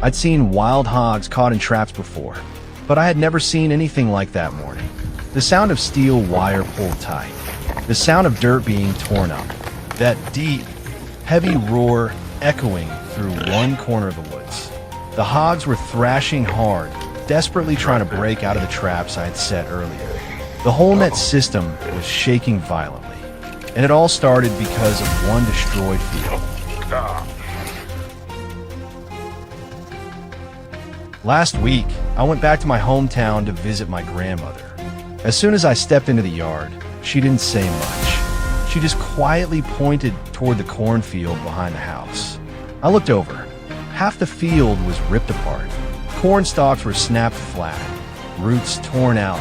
I'd seen wild hogs caught in traps before, but I had never seen anything like that morning. The sound of steel wire pulled tight, the sound of dirt being torn up, that deep, heavy roar echoing through one corner of the woods. The hogs were thrashing hard, desperately trying to break out of the traps I had set earlier. The whole net system was shaking violently, and it all started because of one destroyed field. Last week, I went back to my hometown to visit my grandmother. As soon as I stepped into the yard, she didn't say much. She just quietly pointed toward the cornfield behind the house. I looked over. Half the field was ripped apart. Corn stalks were snapped flat, roots torn out,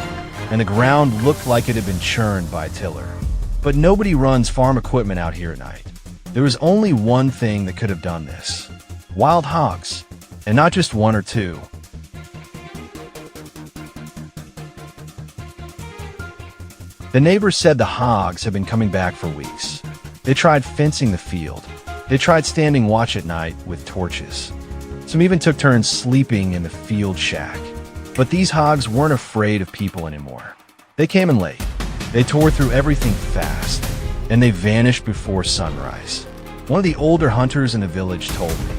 and the ground looked like it had been churned by a tiller. But nobody runs farm equipment out here at night. There was only one thing that could have done this. Wild hogs, and not just one or two. The neighbors said the hogs had been coming back for weeks. They tried fencing the field. They tried standing watch at night with torches. Some even took turns sleeping in the field shack. But these hogs weren't afraid of people anymore. They came in late. They tore through everything fast, and they vanished before sunrise. One of the older hunters in the village told me,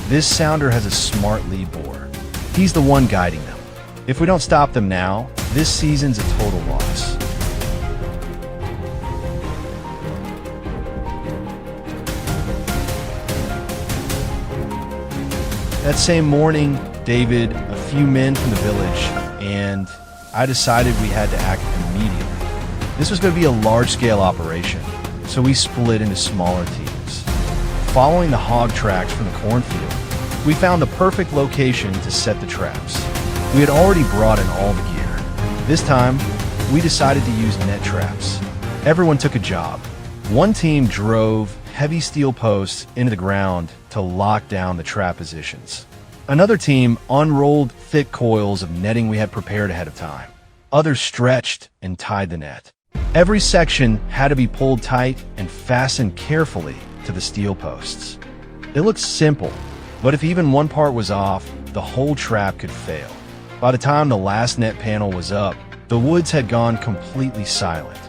"This sounder has a smart lead boar. He's the one guiding them. If we don't stop them now, this season's a total loss." That same morning, David, a few men from the village, and I decided we had to act immediately. This was going to be a large-scale operation, so we split into smaller teams. Following the hog tracks from the cornfield, we found the perfect location to set the traps. We had already brought in all the gear. This time, we decided to use net traps. Everyone took a job. One team drove heavy steel posts into the ground to lock down the trap positions. Another team unrolled thick coils of netting we had prepared ahead of time. Others stretched and tied the net. Every section had to be pulled tight and fastened carefully to the steel posts. It looked simple, but if even one part was off, the whole trap could fail. By the time the last net panel was up, the woods had gone completely silent.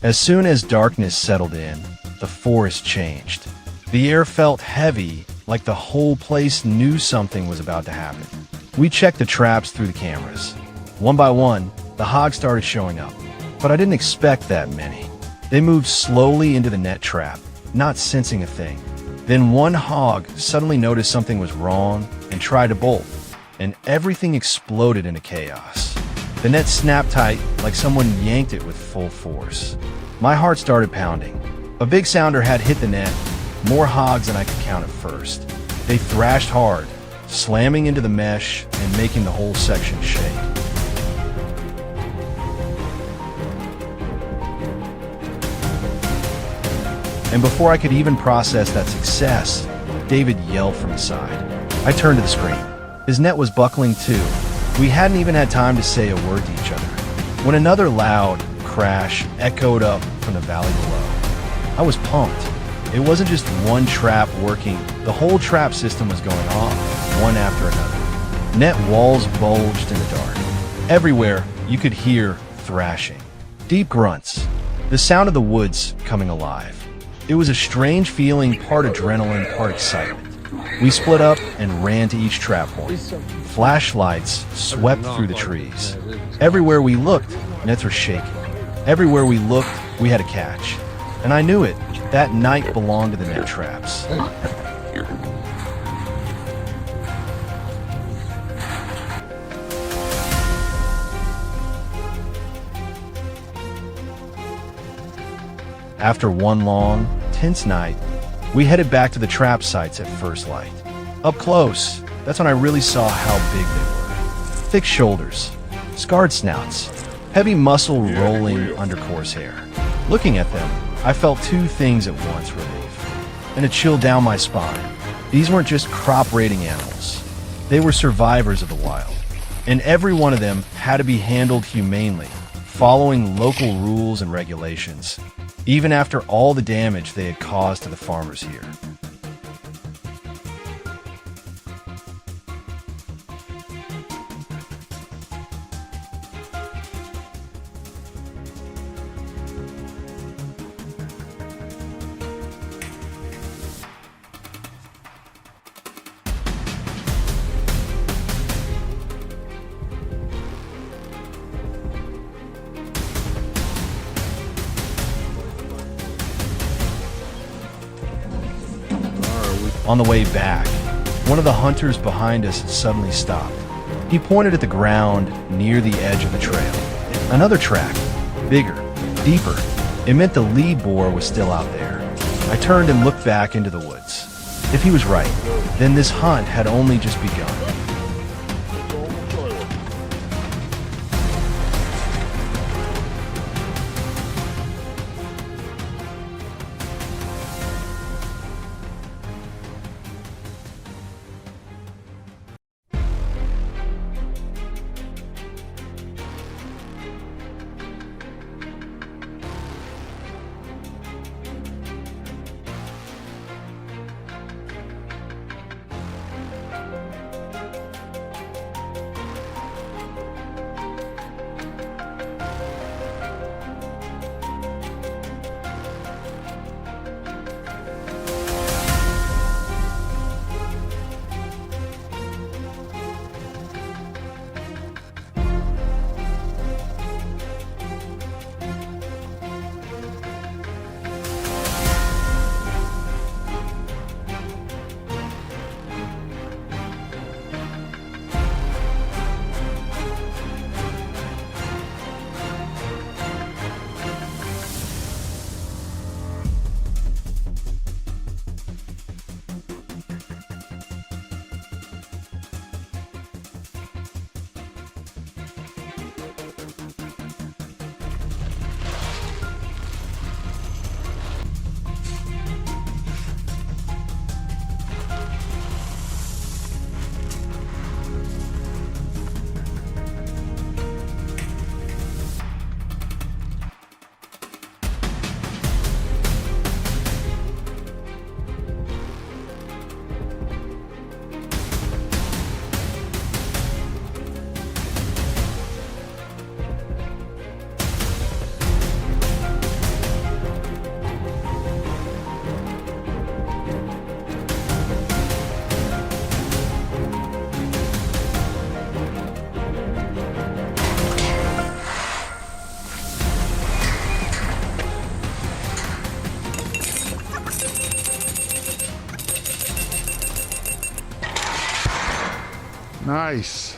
As soon as darkness settled in, the forest changed. The air felt heavy, like the whole place knew something was about to happen. We checked the traps through the cameras. One by one, the hogs started showing up, but I didn't expect that many. They moved slowly into the net trap, not sensing a thing. Then one hog suddenly noticed something was wrong and tried to bolt, and everything exploded into chaos. The net snapped tight like someone yanked it with full force. My heart started pounding. A big sounder had hit the net, more hogs than I could count at first. They thrashed hard, slamming into the mesh and making the whole section shake. And before I could even process that success, David yelled from the side. I turned to the screen. His net was buckling too. We hadn't even had time to say a word to each other when another loud crash echoed up from the valley below. I was pumped. It wasn't just one trap working. The whole trap system was going off, one after another. Net walls bulged in the dark. Everywhere, you could hear thrashing. Deep grunts. The sound of the woods coming alive. It was a strange feeling, part adrenaline, part excitement. We split up and ran to each trap point. Flashlights swept through the trees. Everywhere we looked, nets were shaking. Everywhere we looked, we had a catch. And I knew it. That night belonged to the net traps. After one long, tense night, we headed back to the trap sites at first light. Up close, that's when I really saw how big they were. Thick shoulders, scarred snouts, heavy muscle rolling under coarse hair. Looking at them, I felt two things at once: relief and a chill down my spine. These weren't just crop-raiding animals. They were survivors of the wild, and every one of them had to be handled humanely, following local rules and regulations, even after all the damage they had caused to the farmers here. On the way back, one of the hunters behind us suddenly stopped. He pointed at the ground near the edge of the trail. Another track, bigger, deeper. It meant the lead boar was still out there. I turned and looked back into the woods. If he was right, then this hunt had only just begun. Nice.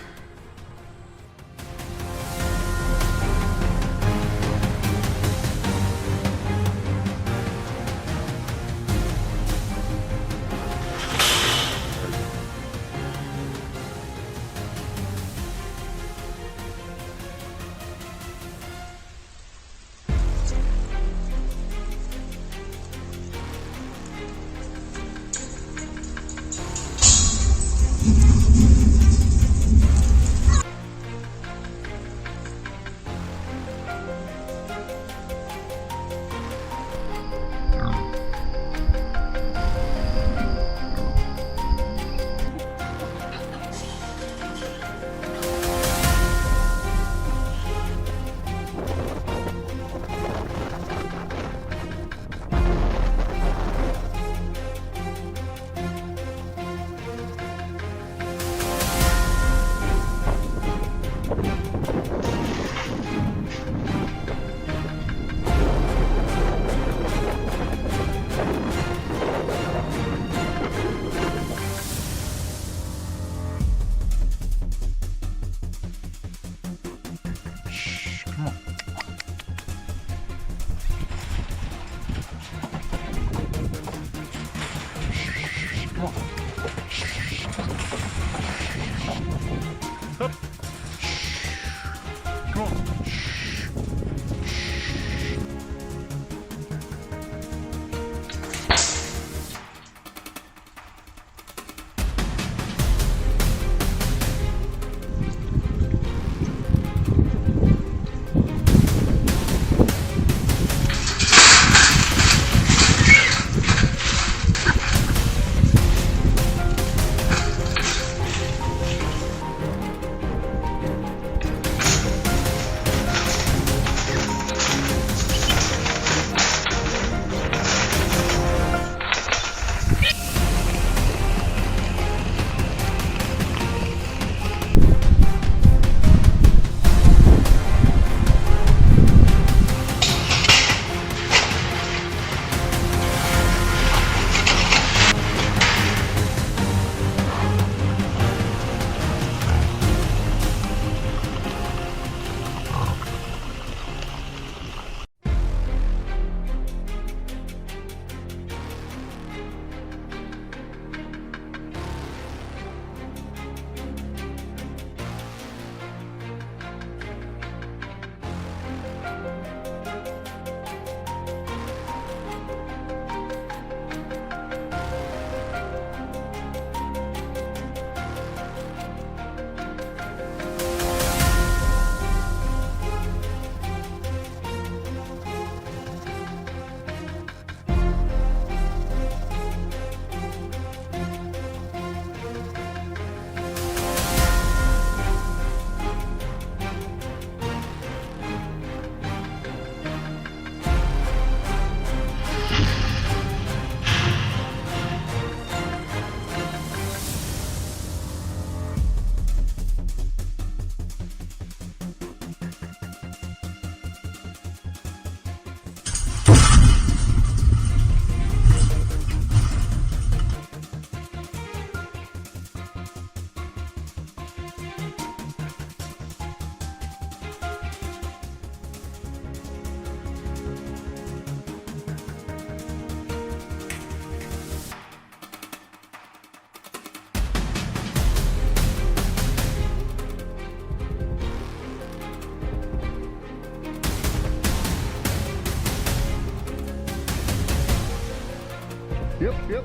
Yep. Come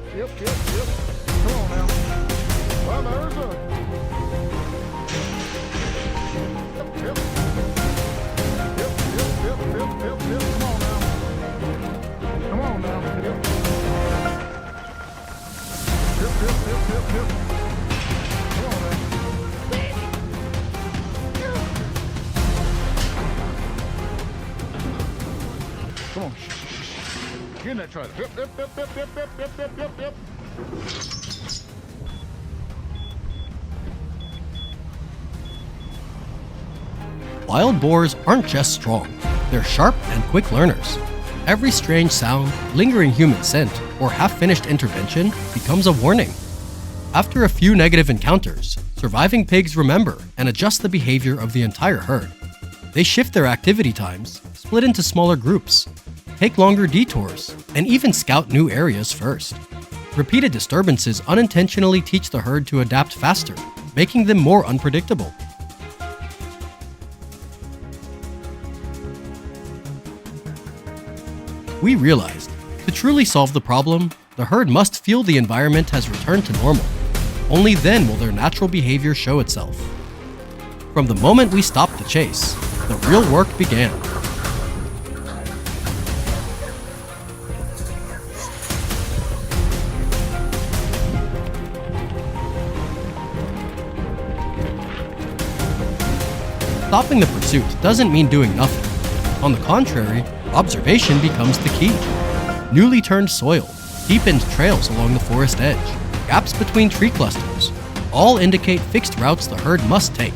on now. Well, there's a... Yep. Come on now. Yep. Come on now. Come on. Get in that trailer. Yep. Wild boars aren't just strong, they're sharp and quick learners. Every strange sound, lingering human scent, or half-finished intervention becomes a warning. After a few negative encounters, surviving pigs remember and adjust the behavior of the entire herd. They shift their activity times, split into smaller groups, take longer detours, and even scout new areas first. Repeated disturbances unintentionally teach the herd to adapt faster, making them more unpredictable. We realized, to truly solve the problem, the herd must feel the environment has returned to normal. Only then will their natural behavior show itself. From the moment we stopped the chase, the real work began. Stopping the pursuit doesn't mean doing nothing. On the contrary, observation becomes the key. Newly turned soil, deepened trails along the forest edge, gaps between tree clusters, all indicate fixed routes the herd must take.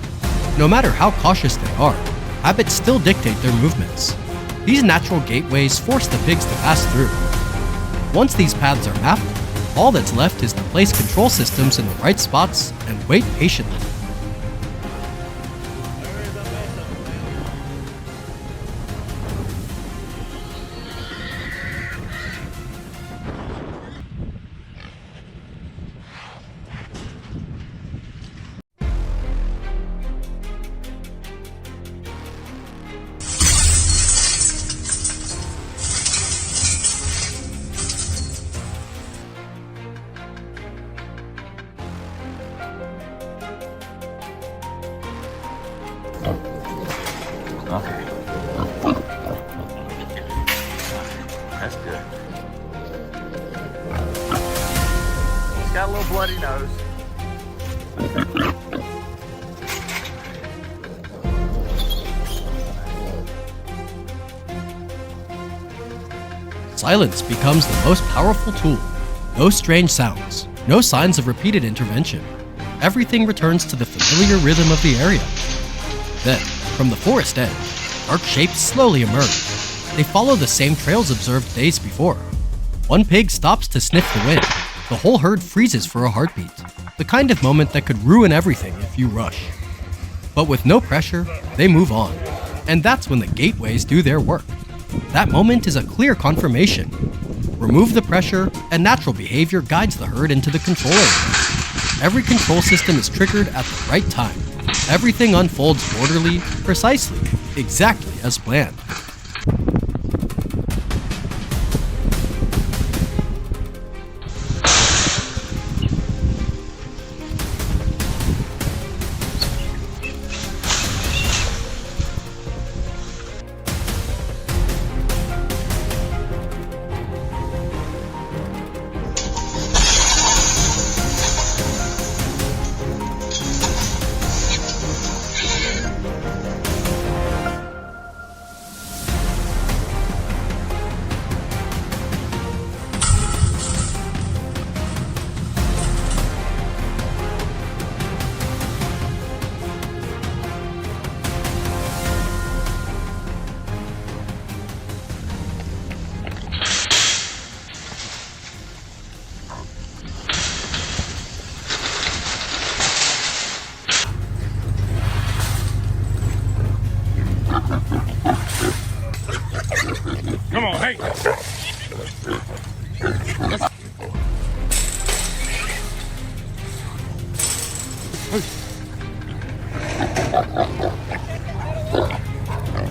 No matter how cautious they are, habits still dictate their movements. These natural gateways force the pigs to pass through. Once these paths are mapped, all that's left is to place control systems in the right spots and wait patiently. That's good. He's got a little bloody nose. Silence becomes the most powerful tool. No strange sounds, no signs of repeated intervention. Everything returns to the familiar rhythm of the area. Then, from the forest edge, dark shapes slowly emerge. They follow the same trails observed days before. One pig stops to sniff the wind. The whole herd freezes for a heartbeat, the kind of moment that could ruin everything if you rush. But with no pressure, they move on. And that's when the gateways do their work. That moment is a clear confirmation. Remove the pressure, and natural behavior guides the herd into the control area. Every control system is triggered at the right time. Everything unfolds orderly, precisely, exactly as planned. Come on, hey!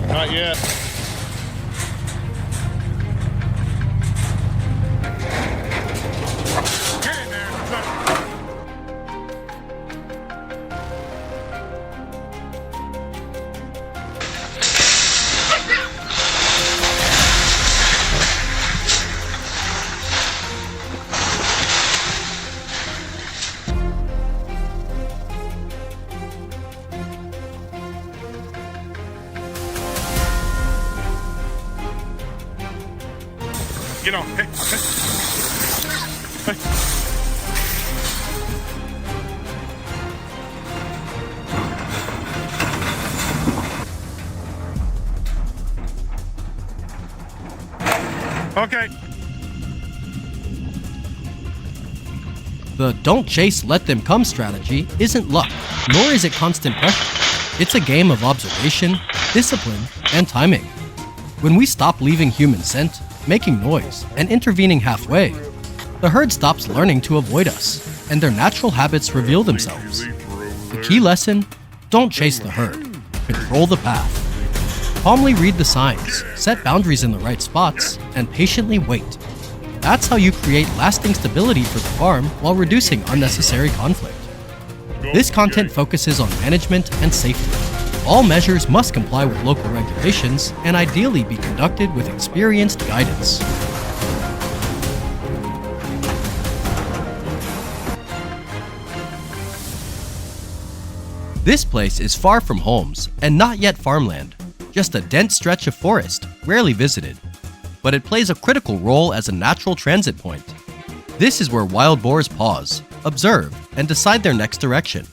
Not yet. Get on. Hey. Okay. The don't chase, let them come strategy isn't luck, nor is it constant pressure. It's a game of observation, discipline, and timing. When we stop leaving human scent, making noise, and intervening halfway, the herd stops learning to avoid us, and their natural habits reveal themselves. The key lesson: don't chase the herd, control the path. Calmly read the signs, set boundaries in the right spots, and patiently wait. That's how you create lasting stability for the farm while reducing unnecessary conflict. This content focuses on management and safety. All measures must comply with local regulations and ideally be conducted with experienced guidance. This place is far from homes and not yet farmland, just a dense stretch of forest, rarely visited. But it plays a critical role as a natural transit point. This is where wild boars pause, observe, and decide their next direction.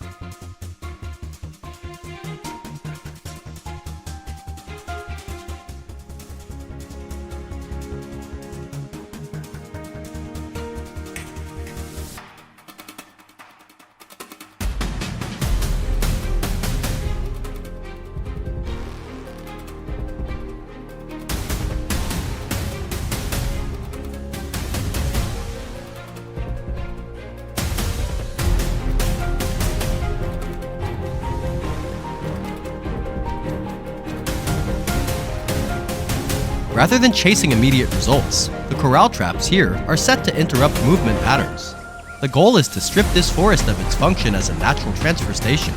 Rather than chasing immediate results, the corral traps here are set to interrupt movement patterns. The goal is to strip this forest of its function as a natural transfer station.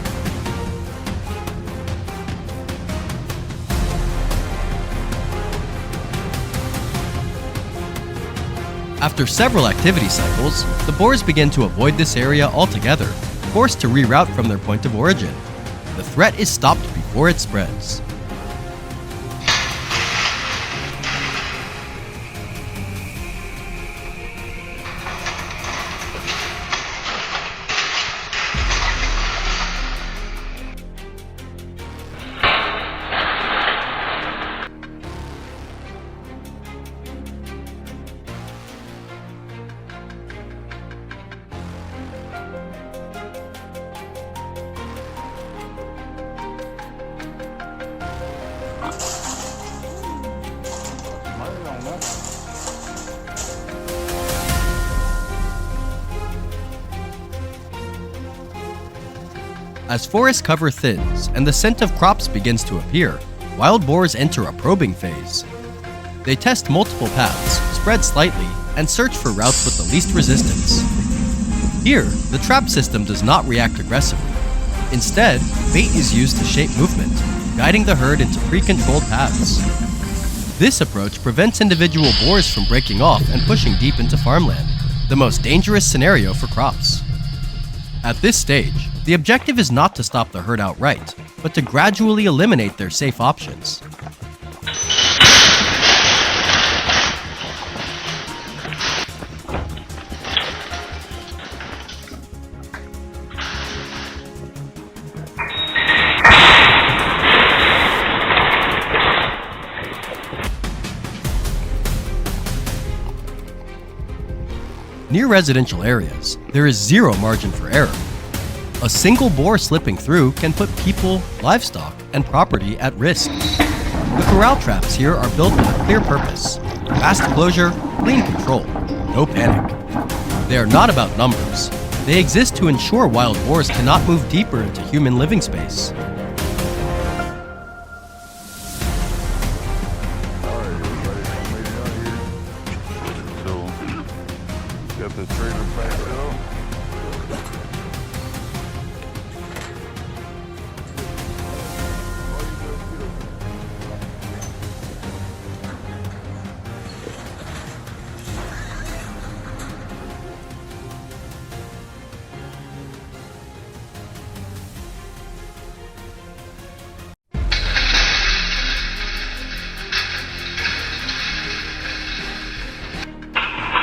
After several activity cycles, the boars begin to avoid this area altogether, forced to reroute from their point of origin. The threat is stopped before it spreads. As forest cover thins and the scent of crops begins to appear, wild boars enter a probing phase. They test multiple paths, spread slightly, and search for routes with the least resistance. Here, the trap system does not react aggressively. Instead, bait is used to shape movement, guiding the herd into pre-controlled paths. This approach prevents individual boars from breaking off and pushing deep into farmland, the most dangerous scenario for crops. At this stage, the objective is not to stop the herd outright, but to gradually eliminate their safe options. Near residential areas, there is zero margin for error. A single boar slipping through can put people, livestock, and property at risk. The corral traps here are built with a clear purpose: fast closure, clean control, no panic. They are not about numbers. They exist to ensure wild boars cannot move deeper into human living space. Alright, everybody, I made it out here. So, got the trailer packed up.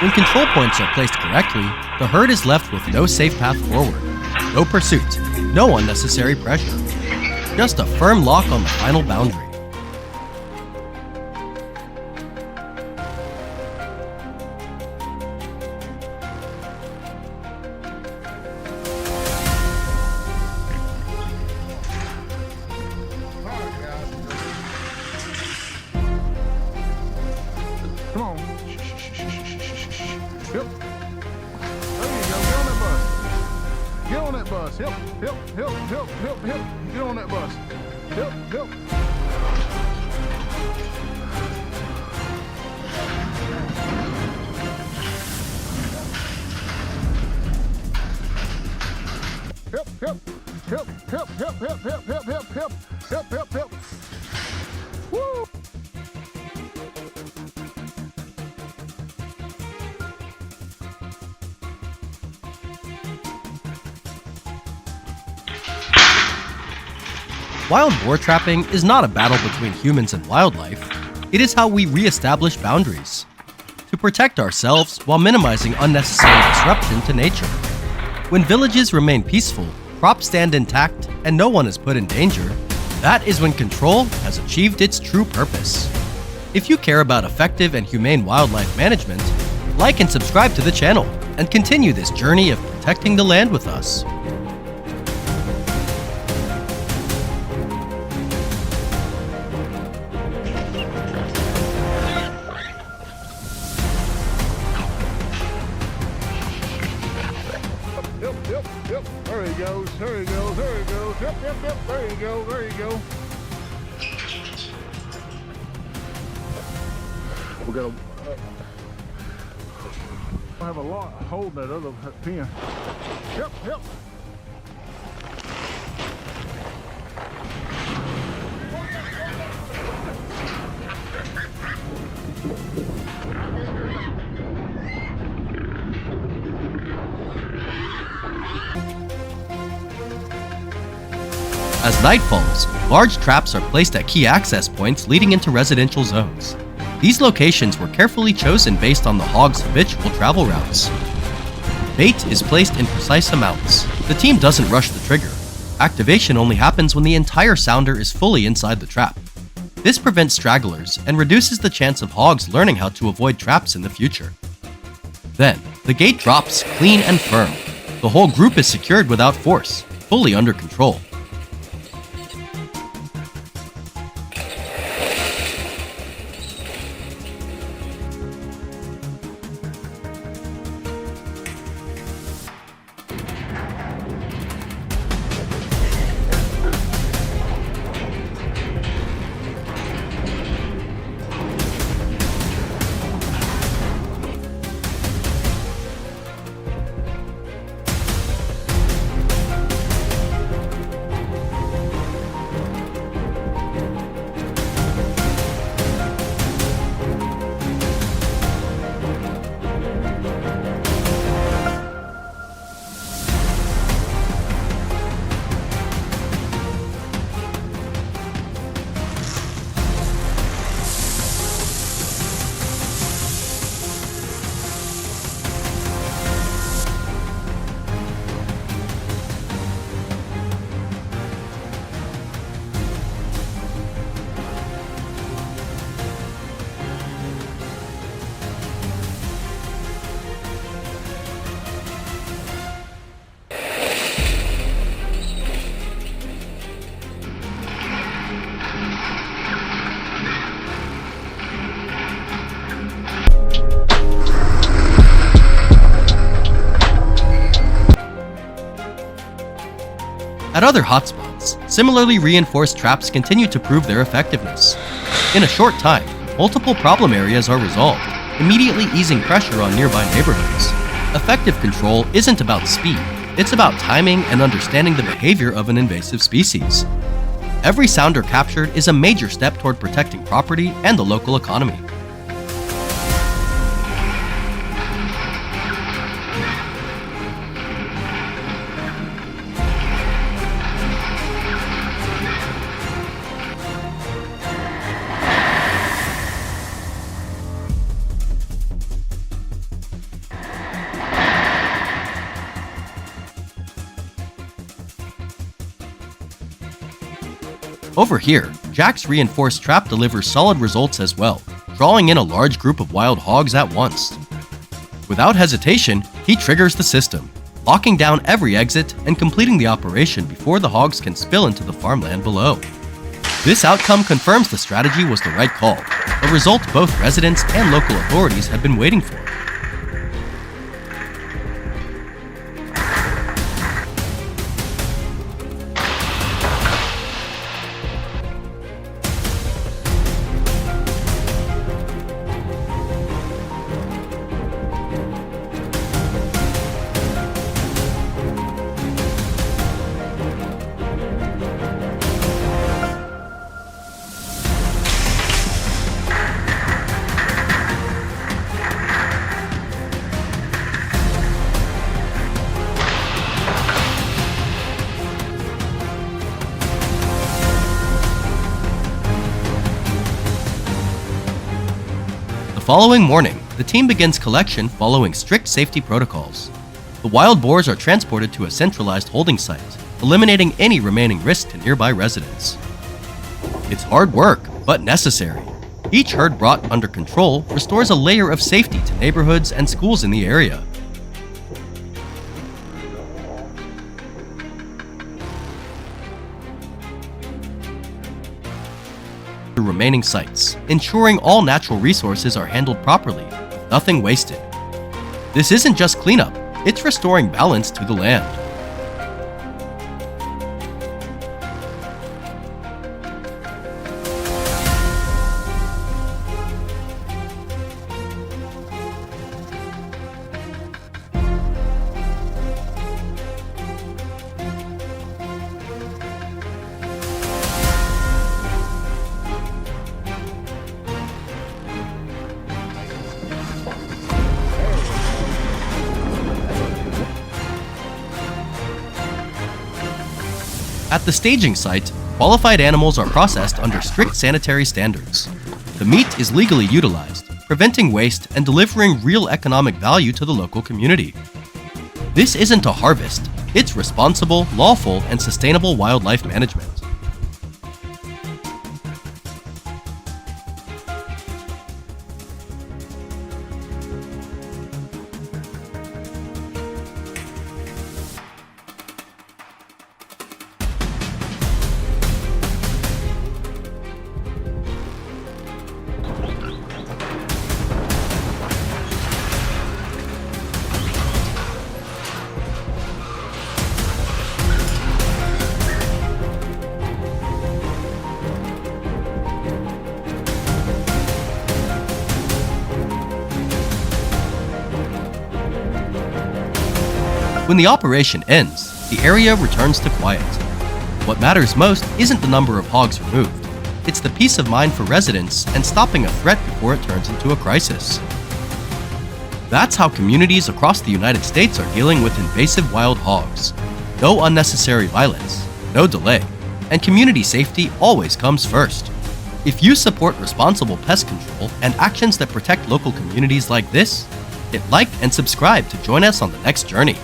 When control points are placed correctly, the herd is left with no safe path forward, no pursuit, no unnecessary pressure, just a firm lock on the final boundary. Come on. Yep. There you go. Get on that bus. Get on that bus. Help. Get on that bus. Help. Help. Woo! Wild boar trapping is not a battle between humans and wildlife. It is how we re-establish boundaries to protect ourselves while minimizing unnecessary disruption to nature. When villages remain peaceful, crops stand intact, and no one is put in danger, that is when control has achieved its true purpose. If you care about effective and humane wildlife management, like and subscribe to the channel and continue this journey of protecting the land with us. Yep. There he goes. There he goes. Yep. There you go. We got I have a lot holding that other pin. Yep. As night falls, large traps are placed at key access points leading into residential zones. These locations were carefully chosen based on the hog's habitual travel routes. Bait is placed in precise amounts. The team doesn't rush the trigger. Activation only happens when the entire sounder is fully inside the trap. This prevents stragglers and reduces the chance of hogs learning how to avoid traps in the future. Then, the gate drops clean and firm. The whole group is secured without force, fully under control. At other hotspots, similarly reinforced traps continue to prove their effectiveness. In a short time, multiple problem areas are resolved, immediately easing pressure on nearby neighborhoods. Effective control isn't about speed, it's about timing and understanding the behavior of an invasive species. Every sounder captured is a major step toward protecting property and the local economy. Over here, Jack's reinforced trap delivers solid results as well, drawing in a large group of wild hogs at once. Without hesitation, he triggers the system, locking down every exit and completing the operation before the hogs can spill into the farmland below. This outcome confirms the strategy was the right call, a result both residents and local authorities had been waiting for. The following morning, the team begins collection following strict safety protocols. The wild boars are transported to a centralized holding site, eliminating any remaining risk to nearby residents. It's hard work, but necessary. Each herd brought under control restores a layer of safety to neighborhoods and schools in the area. The remaining sites, ensuring all natural resources are handled properly, with nothing wasted. This isn't just cleanup, it's restoring balance to the land. At the staging site, qualified animals are processed under strict sanitary standards. The meat is legally utilized, preventing waste and delivering real economic value to the local community. This isn't a harvest, it's responsible, lawful, and sustainable wildlife management. When the operation ends, the area returns to quiet. What matters most isn't the number of hogs removed, it's the peace of mind for residents and stopping a threat before it turns into a crisis. That's how communities across the United States are dealing with invasive wild hogs. No unnecessary violence, no delay, and community safety always comes first. If you support responsible pest control and actions that protect local communities like this, hit like and subscribe to join us on the next journey.